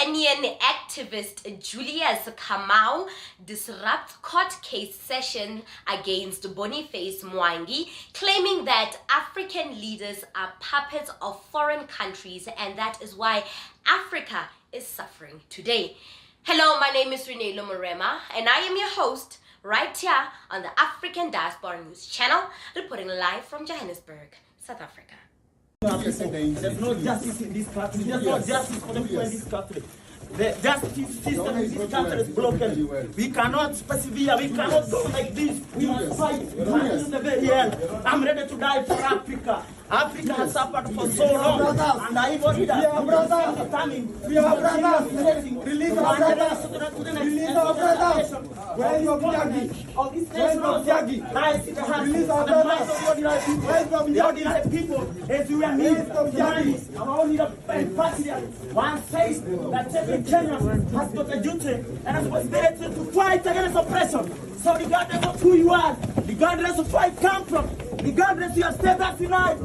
Kenyan activist Julius Kamau disrupts court case session against Boniface Mwangi, claiming that African leaders are puppets of foreign countries and that is why Africa is suffering today. Hello, my name is Reneilwe Morema and I am your host right here on the African Diaspora News Channel, reporting live from Johannesburg, South Africa. There's no justice in this country. There's no justice for the people in this country. The justice system in this country is broken. We cannot persevere. We cannot go like this. We must fight until the very end. I'm ready to die for Africa. Africa has suffered for so long. And I even need a coming. We are brothers. Release our brothers. Release our brothers. Where is your Mwangi? Where is your Mwangi? Release our brothers. Where is your Mwangi? People, as we are needed from Mwangi, our own patriot. One says that every Kenyan has got a duty and a responsibility to fight against oppression. So regardless of who you are, regardless of where you come from, regardless of your status in life,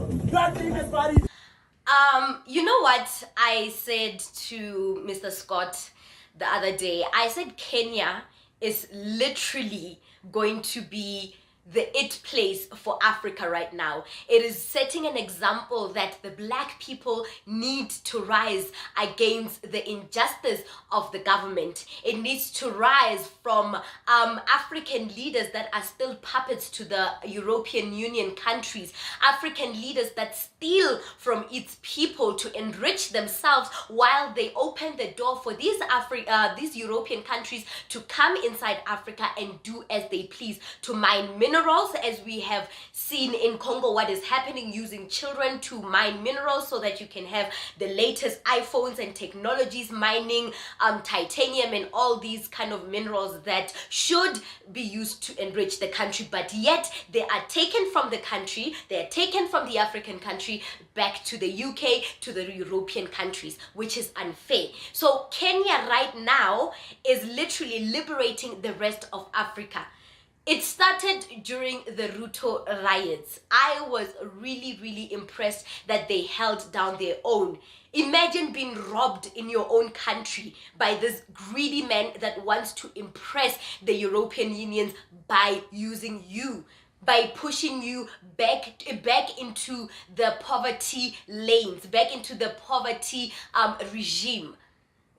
you know what I said to Mr. Scott the other day? I said Kenya is literally going to be the it place for Africa right now. It is setting an example that the black people need to rise against the injustice of the government. It needs to rise from African leaders that are still puppets to the European Union countries, African leaders that steal from its people to enrich themselves while they open the door for these European countries to come inside Africa and do as they please, to mine minerals, as we have seen in Congo what is happening, using children to mine minerals so that you can have the latest iPhones and technologies, mining titanium and all these kind of minerals that should be used to enrich the country, but yet they are taken from the country, they are taken from the African country back to the UK, to the European countries, which is unfair. So Kenya right now is literally liberating the rest of Africa. It started during the Ruto riots. I was really impressed that they held down their own. Imagine being robbed in your own country by this greedy man that wants to impress the European Union by using you, by pushing you back into the poverty lanes, back into the poverty regime.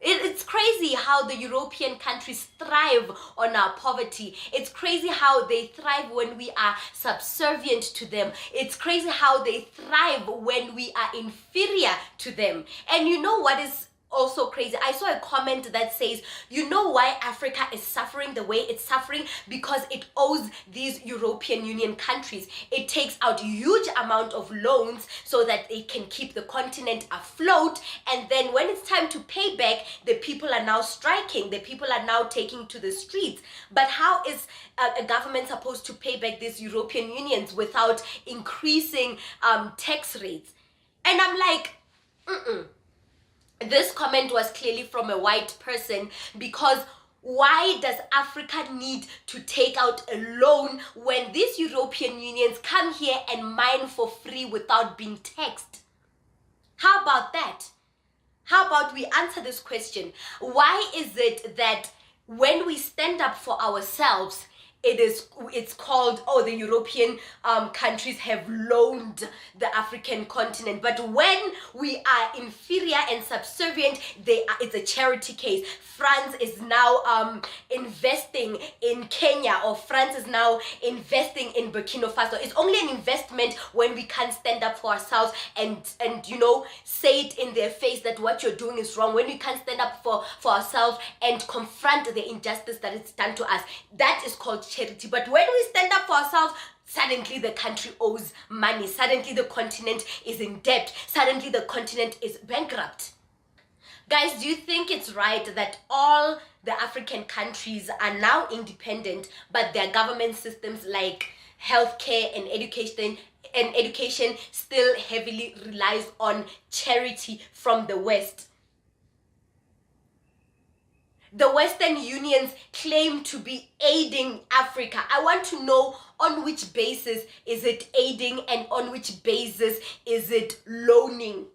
It's crazy how the European countries thrive on our poverty. It's crazy how they thrive when we are subservient to them. It's crazy how they thrive when we are inferior to them. And you know what is also crazy? I saw a comment that says, you know why Africa is suffering the way it's suffering? Because it owes these European Union countries. It takes out huge amount of loans so that it can keep the continent afloat, and then when it's time to pay back, the people are now striking, the people are now taking to the streets. But how is a government supposed to pay back these European Unions without increasing tax rates? And I'm like, This comment was clearly from a white person, because why does Africa need to take out a loan when these European Unions come here and mine for free without being taxed? How about that? How about we answer this question? Why is it that when we stand up for ourselves, it's called, oh, the European countries have loaned the African continent, but when we are inferior and subservient, it's a charity case. France is now investing in Kenya, or France is now investing in Burkina Faso. It's only an investment when we can't stand up for ourselves and you know, say it in their face that what you're doing is wrong. When we can't stand up for ourselves and confront the injustice that is done to us, that is called charity. But when we stand up for ourselves, suddenly the country owes money, suddenly the continent is in debt, suddenly the continent is bankrupt. Guys, do you think it's right that all the African countries are now independent, but their government systems like healthcare and education still heavily relies on charity from the West? The Western unions claim to be aiding Africa. I want to know on which basis is it aiding and on which basis is it loaning.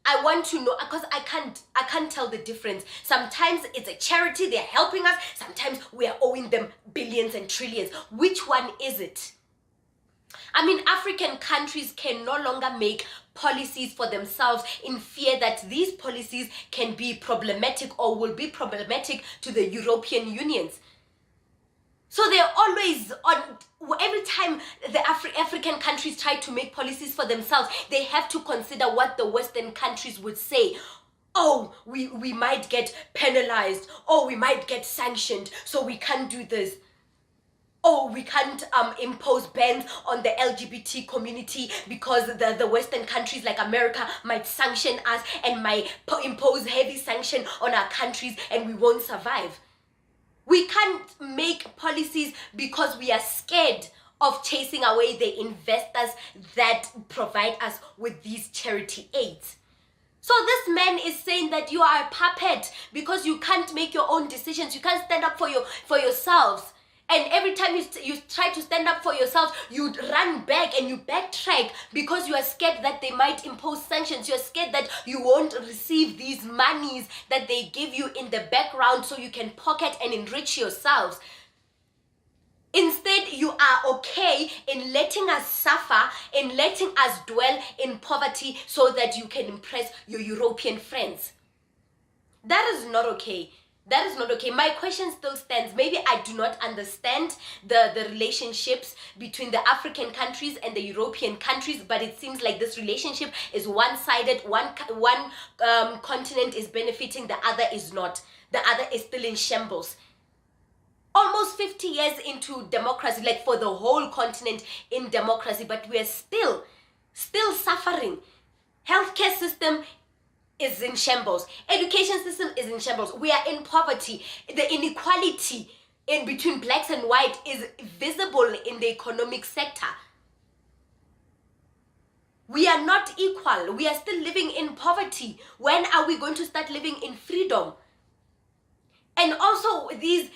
I want to know, because I can't tell the difference. Sometimes it's a charity, they're helping us. Sometimes we are owing them billions and trillions. Which one is it? I mean, African countries can no longer make policies for themselves in fear that these policies can be problematic or will be problematic to the European Unions. So they're always on, every time the African countries try to make policies for themselves, they have to consider what the Western countries would say. Oh, we might get penalized. Oh, we might get sanctioned, so we can't do this. Oh, we can't impose bans on the LGBT community because the Western countries like America might sanction us and might impose heavy sanction on our countries and we won't survive. We can't make policies because we are scared of chasing away the investors that provide us with these charity aids. So this man is saying that you are a puppet because you can't make your own decisions. You can't stand up for yourselves. And every time you try to stand up for yourself, you run back and you backtrack because you are scared that they might impose sanctions. You're scared that you won't receive these monies that they give you in the background so you can pocket and enrich yourselves. Instead, you are okay in letting us suffer, in letting us dwell in poverty so that you can impress your European friends. That is not okay. That is not okay. My question still stands. Maybe I do not understand the relationships between the African countries and the European countries, but it seems like this relationship is one-sided. One continent is benefiting, the other is not. The other is still in shambles. Almost 50 years into democracy, like for the whole continent in democracy, but we are still suffering. Healthcare system is in shambles. Education system is in shambles. We are in poverty. The inequality in between blacks and white is visible in the economic sector. We are not equal. We are still living in poverty. When are we going to start living in freedom? And also these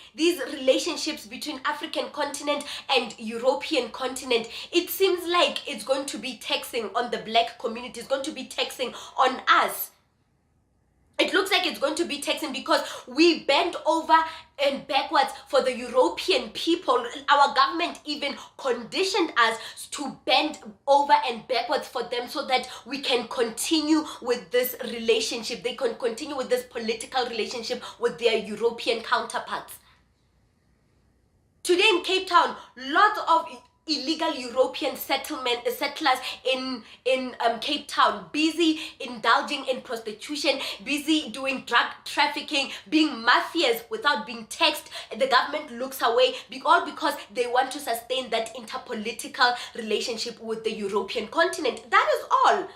relationships between African continent and European continent, it seems like it's going to be taxing on the black community. It's going to be taxing on us. It looks like it's going to be taxing because we bend over and backwards for the European people. Our government even conditioned us to bend over and backwards for them so that we can continue with this relationship. They can continue with this political relationship with their European counterparts. Today in Cape Town, lots of illegal European settlers in Cape Town, busy indulging in prostitution, busy doing drug trafficking, being mafias without being taxed. The government looks away, all because they want to sustain that interpolitical relationship with the European continent. That is all.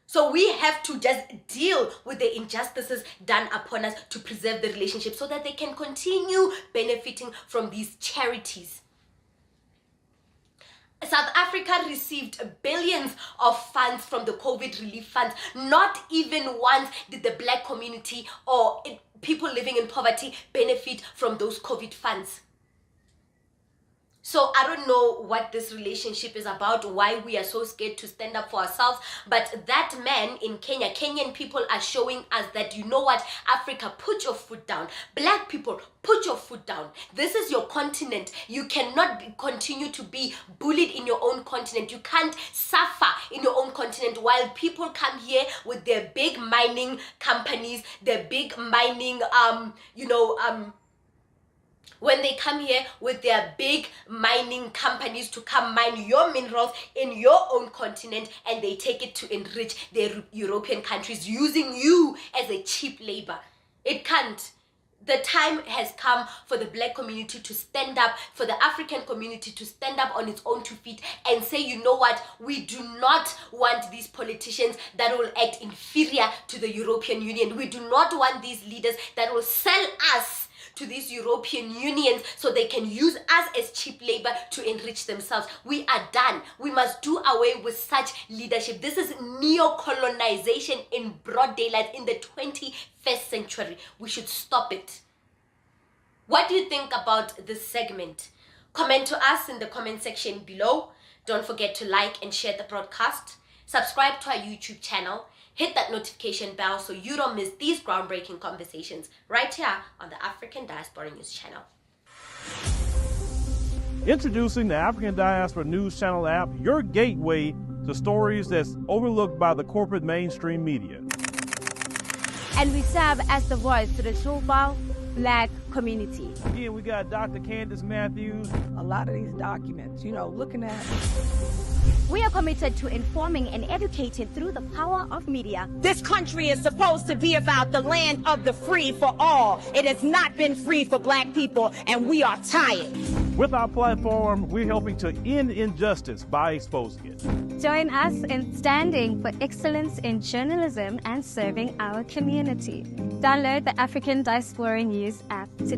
So we have to just deal with the injustices done upon us to preserve the relationship so that they can continue benefiting from these charities. South Africa received billions of funds from the COVID relief funds. Not even once did the black community or people living in poverty benefit from those COVID funds. So I don't know what this relationship is about, why we are so scared to stand up for ourselves. But that man in Kenya, Kenyan people are showing us that, you know what, Africa, put your foot down. Black people, put your foot down. This is your continent. You cannot continue to be bullied in your own continent. You can't suffer in your own continent while people come here with their big mining companies, their big mining, when they come here with their big mining companies to come mine your minerals in your own continent, and they take it to enrich their European countries using you as a cheap labor. It can't. The time has come for the black community to stand up, for the African community to stand up on its own 2 feet and say, you know what, we do not want these politicians that will act inferior to the European Union. We do not want these leaders that will sell us to these European unions so they can use us as cheap labor to enrich themselves. We are done. We must do away with such leadership. This is neocolonization in broad daylight in the 21st century. We should stop it. What do you think about this segment? Comment to us in the comment section below. Don't forget to like and share the broadcast. Subscribe to our YouTube channel. hit that notification bell so you don't miss these groundbreaking conversations right here on the African Diaspora News Channel. Introducing the African Diaspora News Channel app, your gateway to stories that's overlooked by the corporate mainstream media. And we serve as the voice to the Chufao Black community. Again, we got Dr. Candace Matthews. A lot of these documents, looking at. We are committed to informing and educating through the power of media. This country is supposed to be about the land of the free for all. It has not been free for Black people, and we are tired. With our platform, we're helping to end injustice by exposing it. Join us in standing for excellence in journalism and serving our community. Download the African Diaspora News app today.